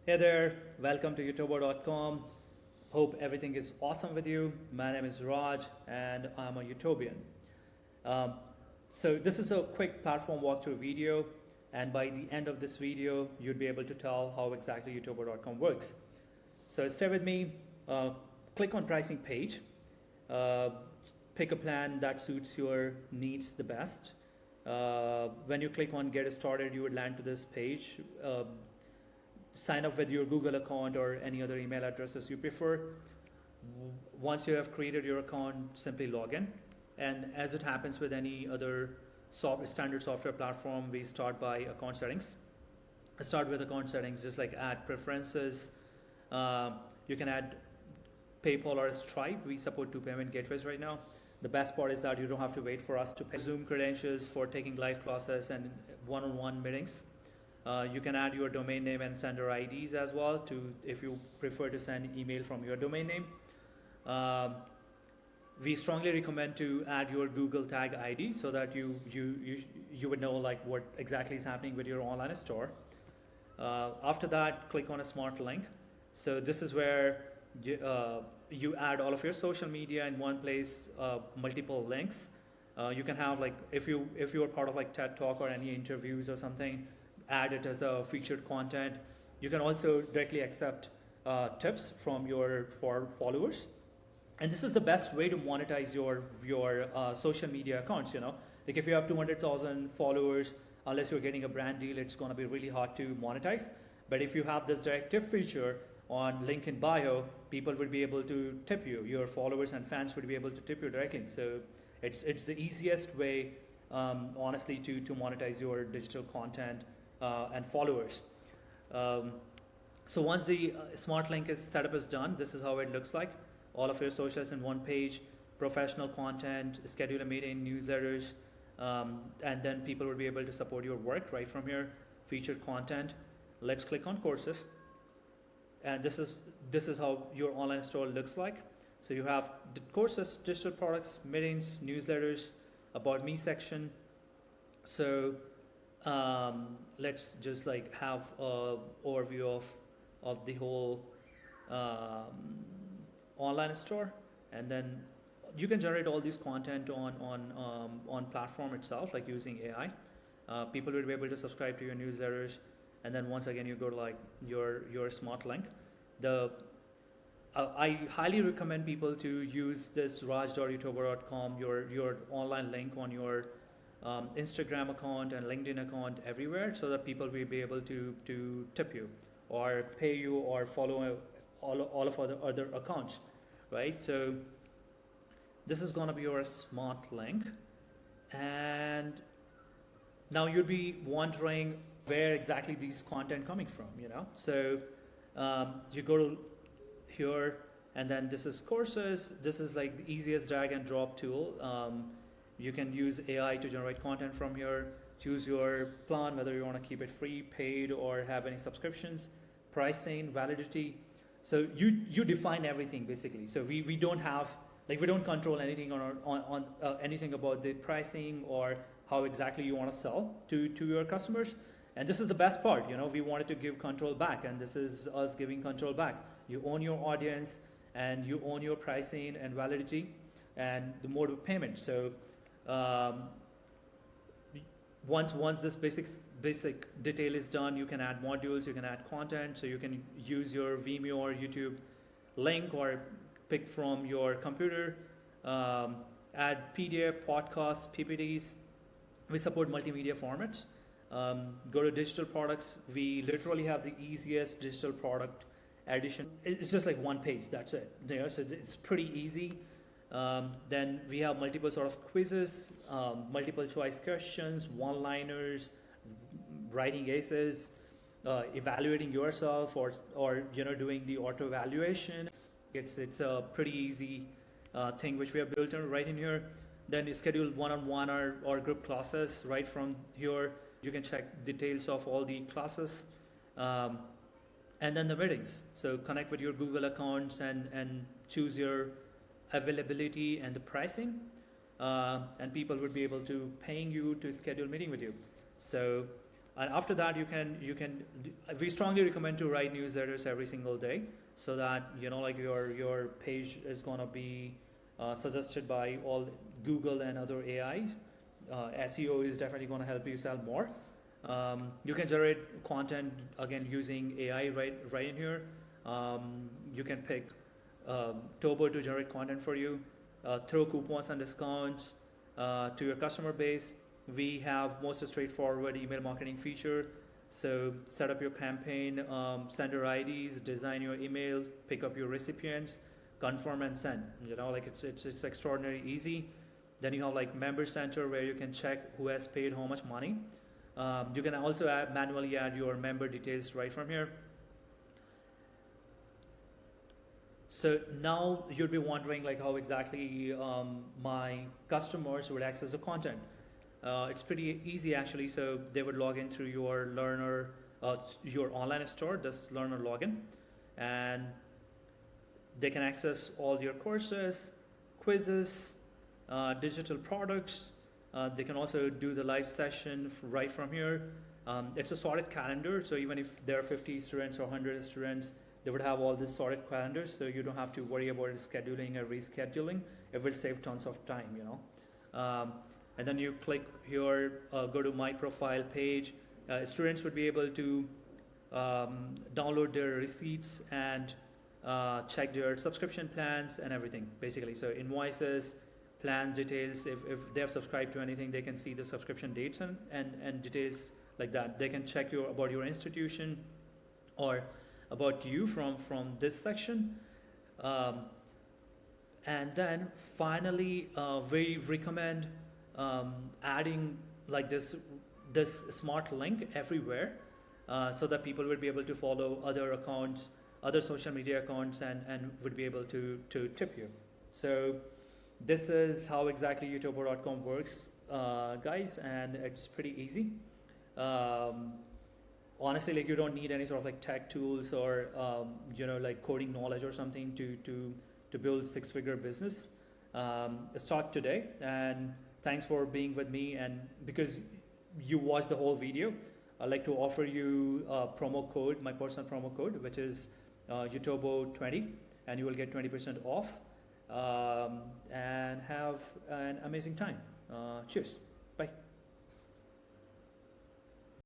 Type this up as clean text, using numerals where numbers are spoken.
Hey there, welcome to utobo.com. Hope everything is awesome with you. My name is Raj and I'm a utopian. Um, so this is a quick platform walkthrough video, and by the end of this video, you'd be able to tell how exactly utobo.com works. So stay with me, click on pricing page, uh, pick a plan that suits your needs the best. When you click on get started, you would land to this page. Sign up with your Google account or any other email addresses you prefer. Once you have created your account, simply log in. And as it happens with any other standard software platform, we start by account settings. I start with account settings, just like add preferences. You can add PayPal or Stripe. We support two payment gateways right now. The best part is that you don't have to wait for us to pay Zoom credentials for taking live classes and one-on-one meetings. You can add your domain name and sender IDs as well if you prefer to send email from your domain name. We strongly recommend to add your Google tag ID so that you would know like what exactly is happening with your online store. After that, click on a smart link. So this is where you add all of your social media in one place, multiple links. You can have like if you are part of like TED Talk or any interviews or something, add it as a featured content. You can also directly accept tips from your followers, and this is the best way to monetize your social media accounts. Like if you have 200,000 followers, unless you're getting a brand deal, it's going to be really hard to monetize. But if you have this direct tip feature on link in bio, people would be able to tip you. Your followers and fans would be able to tip you directly. So it's the easiest way, honestly, to monetize your digital content and followers. So once the smart link setup is done, this is how it looks like. All of your socials in one page, professional content, schedule a meeting, newsletters, and then people will be able to support your work right from here. Featured content. Let's click on courses, and this is how your online store looks like. So you have the courses, digital products, meetings, newsletters, about me section. So let's just like have a overview of the whole online store, and then you can generate all this content on platform itself, like using AI. People will be able to subscribe to your newsletters, and then once again you go to like your smart link. I highly recommend people to use this raj.utobo.com, your online link on your Instagram account and LinkedIn account everywhere, so that people will be able to tip you or pay you or follow all of other accounts, right? So this is going to be your smart link, and now you'd be wondering where exactly these content coming from, So you go to here, and then this is courses. This is like the easiest drag and drop tool. You can use AI to generate content from here. Choose your plan, whether you want to keep it free, paid, or have any subscriptions, pricing, validity. So you define everything basically. So we don't have we don't control anything on anything about the pricing or how exactly you want to sell to your customers. And this is the best part. We wanted to give control back, and this is us giving control back. You own your audience, and you own your pricing and validity, and the mode of payment. So once this basic detail is done, you can add modules, you can add content. So you can use your Vimeo or YouTube link, or pick from your computer. Add PDF, podcasts, PPTs. We support multimedia formats. Go to digital products. We literally have the easiest digital product addition. It's just like one page, that's it. So it's pretty easy. Then we have multiple sort of quizzes, multiple choice questions, one-liners, writing essays, evaluating yourself, or doing the auto evaluation. It's a pretty easy thing which we have built in right in here. Then you schedule one-on-one or group classes right from here. You can check details of all the classes, and then the meetings. So connect with your Google accounts and choose your availability and the pricing, and people would be able to paying you to schedule meeting with you. So And after that, we strongly recommend to write newsletters every single day, so that like your page is gonna be suggested by all Google and other AIs. SEO is definitely gonna help you sell more. You can generate content again using AI right in here. You can pick Tobo to generate content for you, throw coupons and discounts to your customer base. We have most straightforward email marketing feature. So set up your campaign, sender IDs, design your email, pick up your recipients, confirm and send. Like it's extraordinarily easy. Then you have like member center where you can check who has paid how much money. You can also manually add your member details right from here. So now you'd be wondering like how exactly my customers would access the content. It's pretty easy actually. So they would log in through your learner, your online store, this learner login, and they can access all your courses, quizzes, digital products. They can also do the live session right from here. It's a sorted calendar, so even if there are 50 students or 100 students, they would have all these sorted calendars, so you don't have to worry about scheduling or rescheduling. It will save tons of time, and then you click here, go to my profile page. Students would be able to download their receipts and check their subscription plans and everything, basically. So invoices, plans, details. If they have subscribed to anything, they can see the subscription dates and details like that. They can check about your institution or about you from this section. And then finally, we recommend adding like this smart link everywhere, so that people will be able to follow other accounts, other social media accounts, and would be able to tip you. So this is how exactly utobo.com works, guys, and it's pretty easy. Honestly, like you don't need any sort of like tech tools or like coding knowledge or something to build six-figure business. Start today, and thanks for being with me. And because you watched the whole video, I'd like to offer you a promo code, my personal promo code, which is utobo20, and you will get 20% off, and have an amazing time. Cheers.